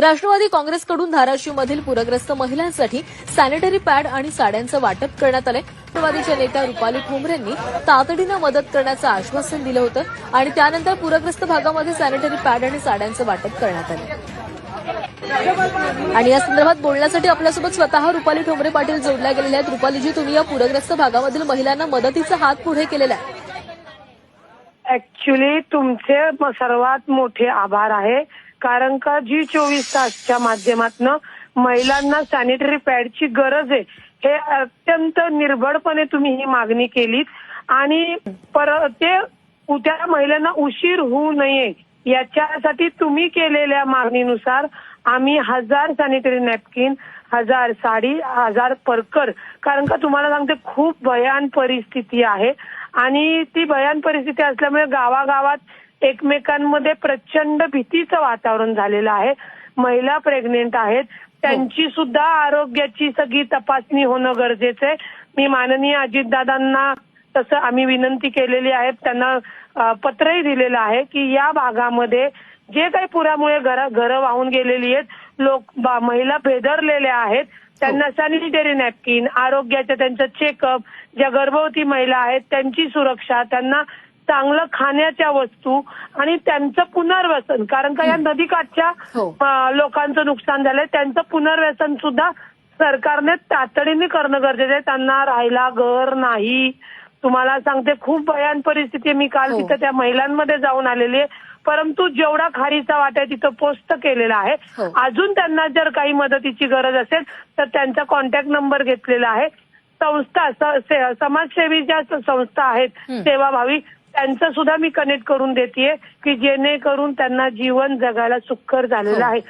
राष्ट्रवादी काँग्रेसकडून धाराशिवमधील पूरग्रस्त महिलांसाठी सॅनिटरी पॅड आणि साड्यांचं वाटप करण्यात आलंय। राष्ट्रवादीच्या नेत्या रुपाली ठोंबरेंनी तातडीनं मदत करण्याचं आश्वासन दिलं होतं आणि त्यानंतर पूरग्रस्त भागामध्ये सॅनिटरी पॅड आणि साड्यांचं वाटप करण्यात आलं। आणि या संदर्भात बोलण्यासाठी आपल्यासोबत स्वतः रुपाली ठोंबरे पाटील जोडल्या गेलेल्या आहेत। रुपालीजी, तुम्ही या पूरग्रस्त भागामधील महिलांना मदतीचा हात पुढे केलेला आहे। ऍक्च्युली तुमचे सर्वात मोठे आभार आहे, कारण का जी24 तासच्या माध्यमातून महिलांना सॅनिटरी पॅडची गरज आहे हे अत्यंत निर्भयपणे तुम्ही ही मागणी केलीत आणि ते त्या महिलांना उशीर होऊ नये याच्यासाठी तुम्ही केलेल्या मागणीनुसार आम्ही 1000 सॅनिटरी नॅपकिन, 1000 साडी, 1000 परकर, कारण का तुम्हाला सांगते खूप भयान परिस्थिती आहे आणि ती भयान परिस्थिती असल्यामुळे गावागावात एकमेकांमध्ये प्रचंड भीतीचं वातावरण झालेलं आहे। महिला प्रेग्नेंट आहेत, त्यांची सुद्धा आरोग्याची सगळी तपासणी होणं गरजेचं आहे। मी माननीय अजितदादांना तसं आम्ही विनंती केलेली आहे, त्यांना पत्रही दिलेलं आहे की या भागामध्ये जे काही पुरामुळे घरं वाहून गेलेली आहेत, महिला भेदरलेल्या आहेत, त्यांना सॅनिटरी नॅपकिन, आरोग्याचं त्यांचं चेकअप, ज्या गर्भवती महिला आहेत त्यांची सुरक्षा, त्यांना चांगलं खाण्याच्या वस्तू आणि त्यांचं पुनर्वसन, कारण का या नदीकाठच्या लोकांचं नुकसान झालंय, त्यांचं पुनर्वसन सुद्धा सरकारने तातडीने करणं गरजेचं आहे। त्यांना राहायला घर नाही। तुम्हाला सांगते खूप भयान परिस्थिती। मी काल तिथं त्या महिलांमध्ये जाऊन आलेली आहे, परंतु जेवढा खारीचा वाटा आहे तिथं पोस्ट केलेला आहे। अजून त्यांना जर काही मदतीची गरज असेल तर त्यांचा कॉन्टॅक्ट नंबर घेतलेला आहे। संस्था समाजसेवी ज्या संस्था आहेत सेवाभावी त्यांचं सुद्धा मी कनेक्ट करून देतेय की जेणेकरून त्यांना जीवन जगायला सुखकर झालेलं आहे।